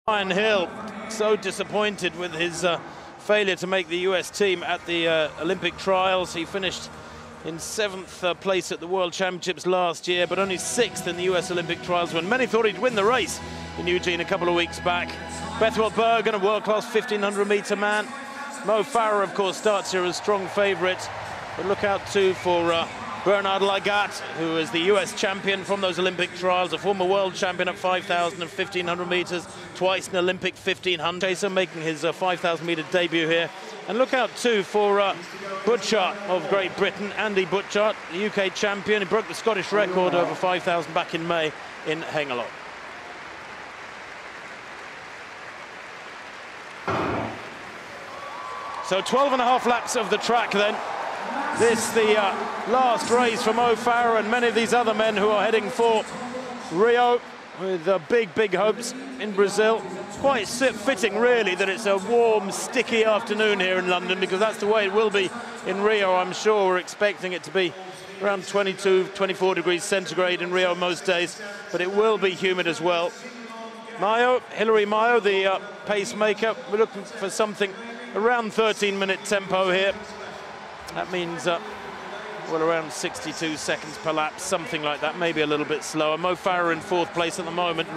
Ryan Hill, so disappointed with his failure to make the US team at the Olympic trials. He finished in 7th place at the World Championships last year, but only 6th in the US Olympic trials when many thought he'd win the race in Eugene a couple of weeks back. Bethwell Bergen, a world-class 1500-meter man. Mo Farah, of course, starts here as strong favourite. But look out too for Bernard Lagat, who is the US champion from those Olympic trials, a former world champion at 5,000 and 1,500 metres, twice an Olympic 1,500 chaser, making his 5,000-metre debut here. And look out too for Butchart of Great Britain, Andy Butchart, the UK champion. He broke the Scottish record over 5,000 back in May in Hengelo. So 12.5 laps of the track then. This the last race for Mo Farah and many of these other men who are heading for Rio with big hopes in Brazil. Quite fitting really that it's a warm, sticky afternoon here in London, because that's the way it will be in Rio, I'm sure. We're expecting it to be around 22, 24 degrees centigrade in Rio most days, but it will be humid as well. Hilary Mayo, the pacemaker, we're looking for something around 13-minute tempo here. That means, well, around 62 seconds per lap, something like that, maybe a little bit slower. Mo Farah in 4th place at the moment.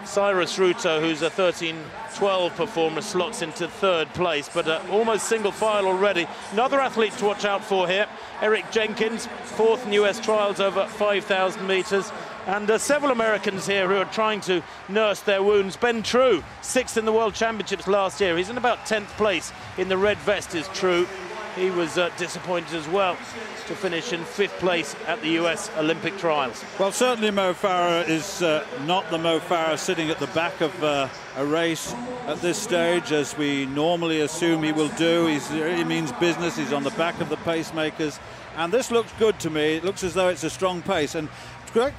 Cyrus Ruto, who's a 13-12 performer, slots into 3rd place, but almost single file already. Another athlete to watch out for here, Eric Jenkins, 4th in US trials over 5,000 metres. And several Americans here who are trying to nurse their wounds. Ben True, 6th in the World Championships last year. He's in about 10th place in the red vest is True. He was disappointed as well to finish in 5th place at the US Olympic trials. Well, certainly Mo Farah is not the Mo Farah sitting at the back of a race at this stage, as we normally assume he will do. He means business. He's on the back of the pacemakers. And this looks good to me. It looks as though it's a strong pace. And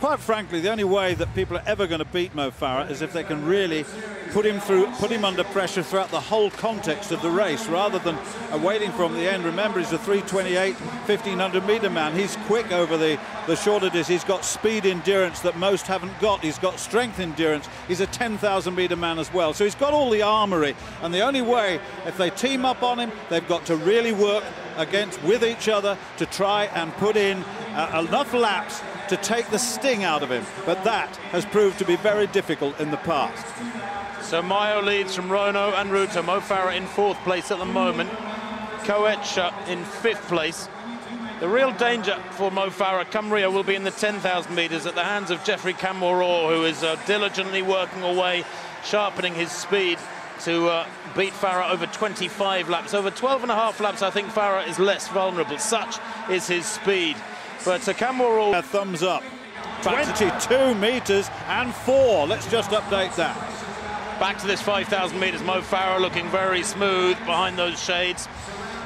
quite frankly, the only way that people are ever going to beat Mo Farah is if they can really put him under pressure throughout the whole context of the race, rather than waiting for him at the end. Remember, he's a 3:28 1,500-meter man. He's quick over the shorter distance. He's got speed endurance that most haven't got. He's got strength endurance. He's a 10,000-meter man as well. So he's got all the armory. And the only way, if they team up on him, they've got to really work with each other to try and put in enough laps to take the sting out of him, but that has proved to be very difficult in the past. So Mayo leads from Rono and Ruto. Mo Farah in 4th place at the moment. Koech in 5th place. The real danger for Mo Farah come Rio will be in the 10,000 metres at the hands of Jeffrey Kamworor, who is diligently working away, sharpening his speed to beat Farah over 25 laps. Over 12.5 laps, I think Farah is less vulnerable. Such is his speed. But Kamworor... A thumbs up. 22 metres and 4. Let's just update that. Back to this 5,000 metres. Mo Farah looking very smooth behind those shades.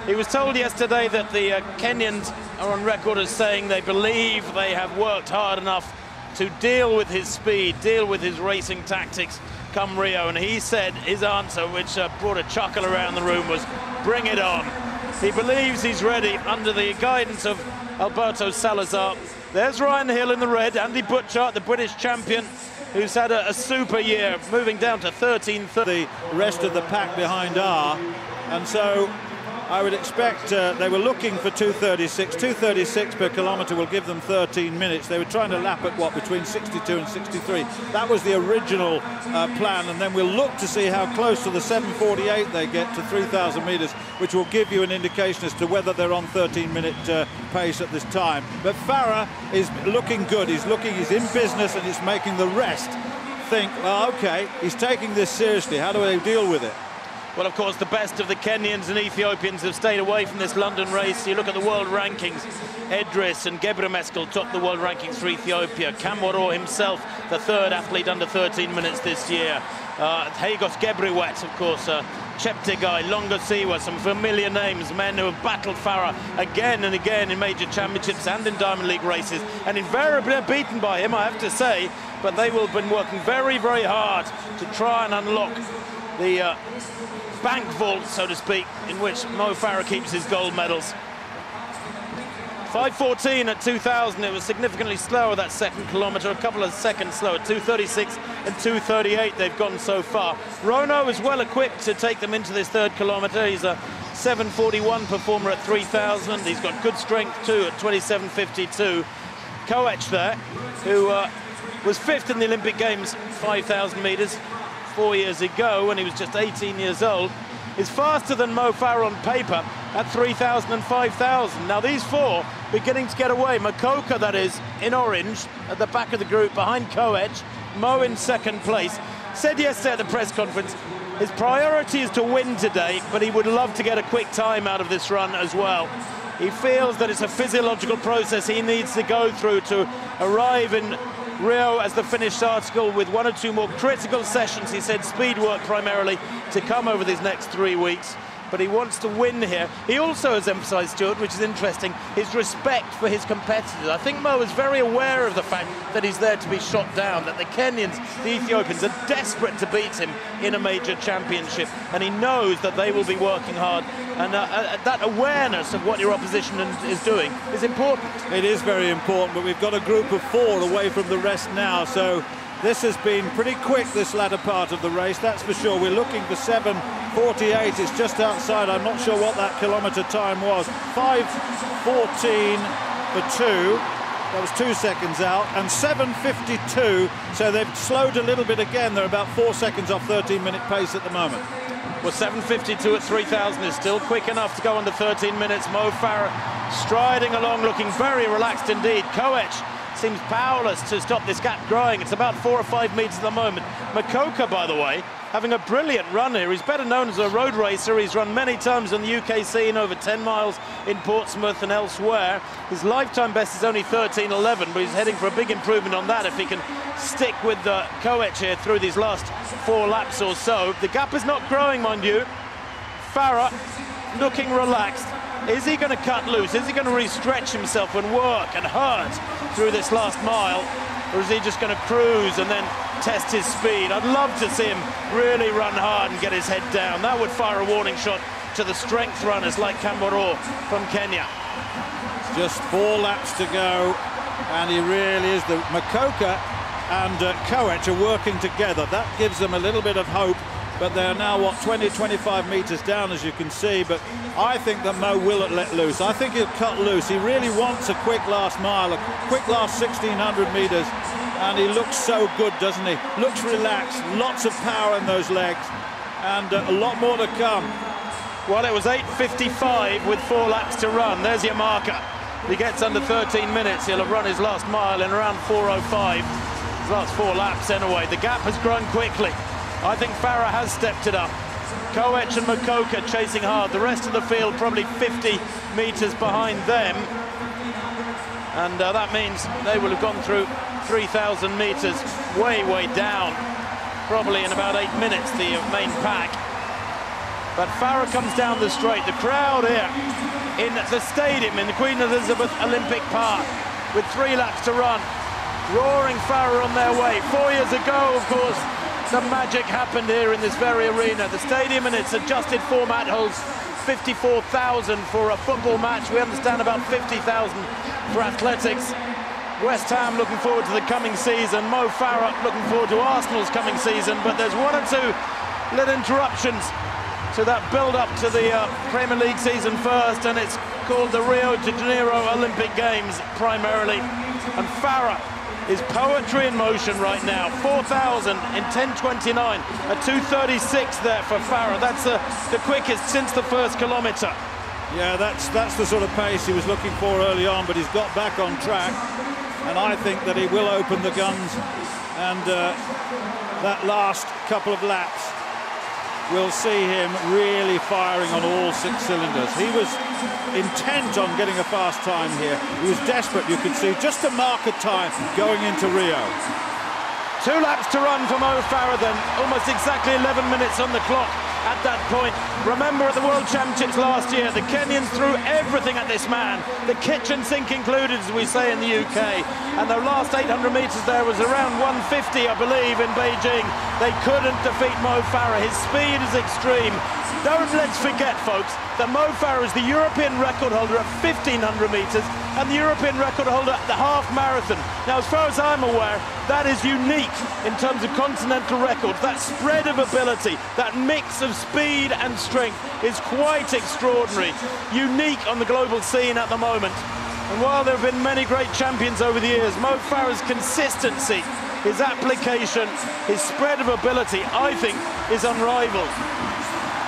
He was told yesterday that the Kenyans are on record as saying they believe they have worked hard enough to deal with his speed, deal with his racing tactics come Rio. And he said his answer, which brought a chuckle around the room, was bring it on. He believes he's ready under the guidance of Alberto Salazar. There's Ryan Hill in the red, Andy Butchart, the British champion, who's had a super year, moving down to 13th. The rest of the pack behind are, and so I would expect they were looking for 2:36. 2:36 per kilometre will give them 13 minutes. They were trying to lap at what, between 62 and 63. That was the original plan, and then we'll look to see how close to the 7:48 they get to 3,000 metres, which will give you an indication as to whether they're on 13-minute pace at this time. But Farah is looking good. He's in business, and it's making the rest think, well, okay, he's taking this seriously. How do they deal with it? Well, of course, the best of the Kenyans and Ethiopians have stayed away from this London race. You look at the world rankings, Edris and Gebremeskel top the world rankings for Ethiopia. Kamworor himself, the 3rd athlete under 13 minutes this year. Hagos Gebrewet, of course, Cheptegei, Longosiwa, some familiar names, men who have battled Farah again and again in major championships and in Diamond League races, and invariably are beaten by him, I have to say. But they will have been working very hard to try and unlock the bank vault, so to speak, in which Mo Farah keeps his gold medals. 5:14 at 2000. It was significantly slower that second kilometre, a couple of seconds slower. 2:36 and 2:38 they've gone so far. Rono is well equipped to take them into this third kilometre. He's a 7:41 performer at 3000. He's got good strength too at 27:52. Koech there, who was fifth in the Olympic Games 5,000 metres 4 years ago when he was just 18 years old, is faster than Mo Farah on paper at 3,000 and 5,000. Now these four beginning to get away. Mokoka, that is, in orange at the back of the group behind Koech. Mo in second place. Said yesterday at the press conference his priority is to win today, but he would love to get a quick time out of this run as well. He feels that it's a physiological process he needs to go through to arrive in Rio as the finished article with one or two more critical sessions, he said, speed work primarily, to come over these next 3 weeks. But he wants to win here. He also has emphasised, Stuart, which is interesting, his respect for his competitors. I think Mo is very aware of the fact that he's there to be shot down, that the Kenyans, the Ethiopians, are desperate to beat him in a major championship, and he knows that they will be working hard. And that awareness of what your opposition is doing is important. It is very important, but we've got a group of four away from the rest now, so this has been pretty quick, this latter part of the race, that's for sure. We're looking for 7:48. It's just outside. I'm not sure what that kilometre time was. 5:14 for 2. That was 2 seconds out. And 7:52. So they've slowed a little bit again. They're about 4 seconds off 13-minute pace at the moment. Well, 7:52 at 3,000 is still quick enough to go under 13 minutes. Mo Farah striding along, looking very relaxed indeed. Koech seems powerless to stop this gap growing. It's about 4 or 5 metres at the moment. Mokoka, by the way, having a brilliant run here. He's better known as a road racer. He's run many times on the UK scene, over 10 miles in Portsmouth and elsewhere. His lifetime best is only 13:11, but he's heading for a big improvement on that if he can stick with Koech here through these last 4 laps or so. The gap is not growing, mind you. Farah looking relaxed. Is he going to cut loose? Is he going to re-stretch himself and work and hurt through this last mile? Or is he just going to cruise and then test his speed? I'd love to see him really run hard and get his head down. That would fire a warning shot to the strength runners like Kamboro from Kenya. Just 4 laps to go, and he really is. The Mokoka and Koech are working together. That gives them a little bit of hope. But they're now, what, 20, 25 metres down, as you can see. But I think that Mo will let loose. I think he'll cut loose. He really wants a quick last mile, a quick last 1,600 metres. And he looks so good, doesn't he? Looks relaxed, lots of power in those legs. And a lot more to come. Well, it was 8:55 with 4 laps to run. There's your marker. If he gets under 13 minutes, he'll have run his last mile in around 4:05. His last 4 laps anyway. The gap has grown quickly. I think Farah has stepped it up. Koech and Mokoka chasing hard. The rest of the field probably 50 metres behind them. And that means they will have gone through 3,000 metres way, way down. Probably in about 8 minutes, the main pack. But Farah comes down the straight. The crowd here in the stadium in the Queen Elizabeth Olympic Park with 3 laps to run. Roaring Farah on their way. 4 years ago, of course, the magic happened here in this very arena. The stadium in its adjusted format holds 54,000 for a football match. We understand about 50,000 for athletics. West Ham looking forward to the coming season. Mo Farah looking forward to Arsenal's coming season. But there's 1 or 2 little interruptions to that build-up to the Premier League season first, and it's called the Rio de Janeiro Olympic Games primarily. And Farah is poetry in motion right now. 4,000 in 10:29, a 2:36 there for Farah. That's the quickest since the first kilometre. Yeah, that's the sort of pace he was looking for early on, but he's got back on track, and I think that he will open the guns, and that last couple of laps we'll see him really firing on all 6 cylinders. He was intent on getting a fast time here. He was desperate, you could see, just to mark a time going into Rio. 2 laps to run for Mo Farah then, almost exactly 11 minutes on the clock at that point. Remember at the World Championships last year, the Kenyans threw everything at this man, the kitchen sink included, as we say in the UK. And the last 800 metres there was around 150, I believe, in Beijing. They couldn't defeat Mo Farah. His speed is extreme. Let's forget, folks, that Mo Farah is the European record holder at 1,500 metres and the European record holder at the half marathon. Now, as far as I'm aware, that is unique in terms of continental records. That spread of ability, that mix of speed and strength is quite extraordinary, unique on the global scene at the moment. And while there have been many great champions over the years, Mo Farah's consistency, his application, his spread of ability, I think, is unrivaled.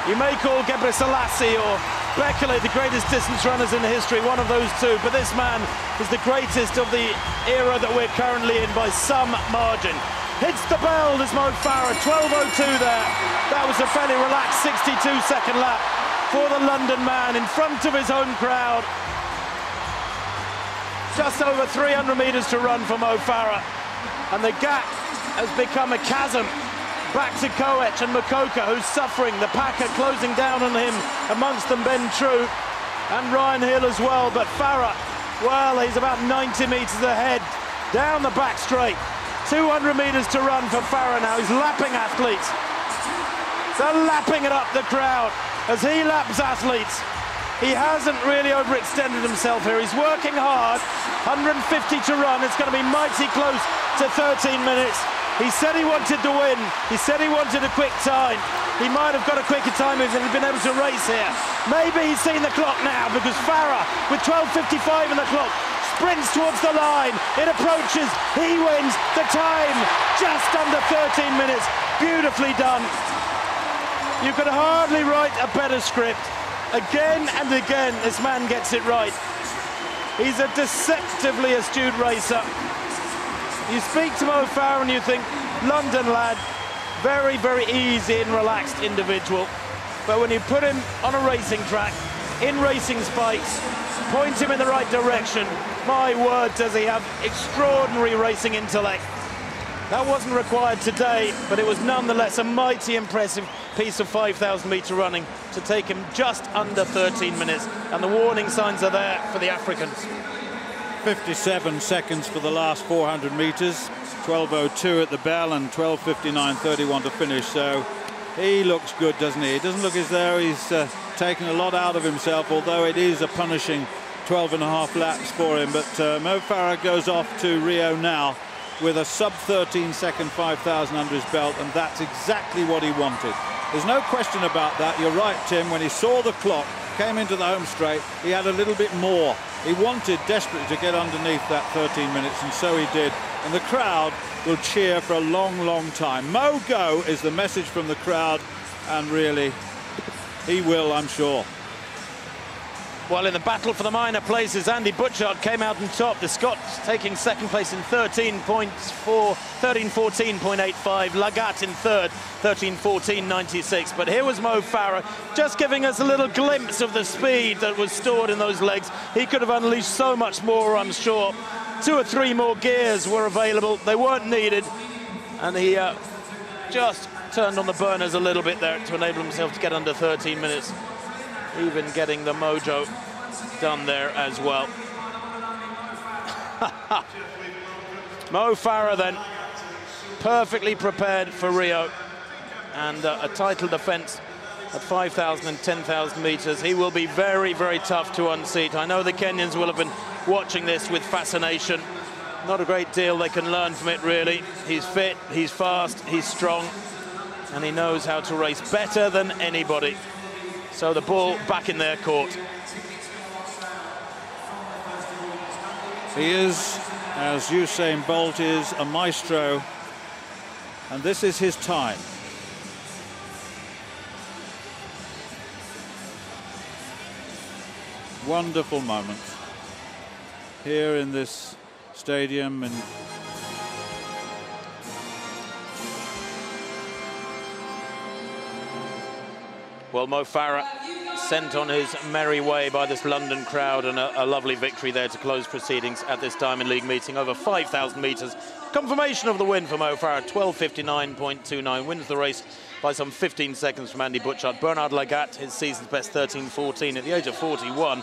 You may call Gebre Selassie or Bekele the greatest distance runners in history, one of those two, but this man is the greatest of the era that we're currently in by some margin. Hits the bell, there's Mo Farah, 12:02 there. That was a fairly relaxed 62-second lap for the London man in front of his home crowd. Just over 300 metres to run for Mo Farah, and the gap has become a chasm back to Koech and Mokoka, who's suffering. The pack are closing down on him, amongst them Ben True and Ryan Hill as well. But Farah, well, he's about 90 metres ahead, down the back straight. 200 metres to run for Farah now. He's lapping athletes. They're lapping it up the crowd as he laps athletes. He hasn't really overextended himself here. He's working hard. 150 to run. It's going to be mighty close to 13 minutes. He said he wanted to win. He said he wanted a quick time. He might have got a quicker time if he'd been able to race here. Maybe he's seen the clock now, because Farah, with 12:55 in the clock, sprints towards the line. It approaches. He wins. The time just under 13 minutes. Beautifully done. You could hardly write a better script. Again and again, this man gets it right. He's a deceptively astute racer. You speak to Mo Farah and you think, London lad, very, very easy and relaxed individual. But when you put him on a racing track, in racing spikes, point him in the right direction, my word, does he have extraordinary racing intellect. That wasn't required today, but it was nonetheless a mighty impressive piece of 5,000 metre running to take him just under 13 minutes. And the warning signs are there for the Africans. 57 seconds for the last 400 metres, 12:02 at the bell and 12:59.31 to finish. So he looks good, doesn't he? It doesn't look as though he's taken a lot out of himself, although it is a punishing 12.5 laps for him. But Mo Farah goes off to Rio now with a sub-13-second 5,000 under his belt, and that's exactly what he wanted. There's no question about that. You're right, Tim. When he saw the clock, came into the home straight, he had a little bit more. He wanted desperately to get underneath that 13 minutes, and so he did. And the crowd will cheer for a long, long time. Mo go is the message from the crowd, and really, he will, I'm sure. Well, in the battle for the minor places, Andy Butchart came out on top. The Scots taking second place in 13:14.85. Lagat in third, 13:14.96. But here was Mo Farah, just giving us a little glimpse of the speed that was stored in those legs. He could have unleashed so much more, I'm sure. 2 or 3 more gears were available. They weren't needed. And he just turned on the burners a little bit there to enable himself to get under 13 minutes. Even getting the mojo done there as well. Mo Farah then, perfectly prepared for Rio. And a title defence at 5,000 and 10,000 metres. He will be very, very tough to unseat. I know the Kenyans will have been watching this with fascination. Not a great deal they can learn from it, really. He's fit, he's fast, he's strong, and he knows how to race better than anybody. So the ball back in their court. He is, as Usain Bolt is, a maestro, and this is his time. Wonderful moment here in this stadium. And well, Mo Farah sent on his merry way by this London crowd, and a lovely victory there to close proceedings at this Diamond League meeting. Over 5,000 metres. Confirmation of the win for Mo Farah, 12:59.29. Wins the race by some 15 seconds from Andy Butchart. Bernard Lagat, his season's best 13:14 at the age of 41.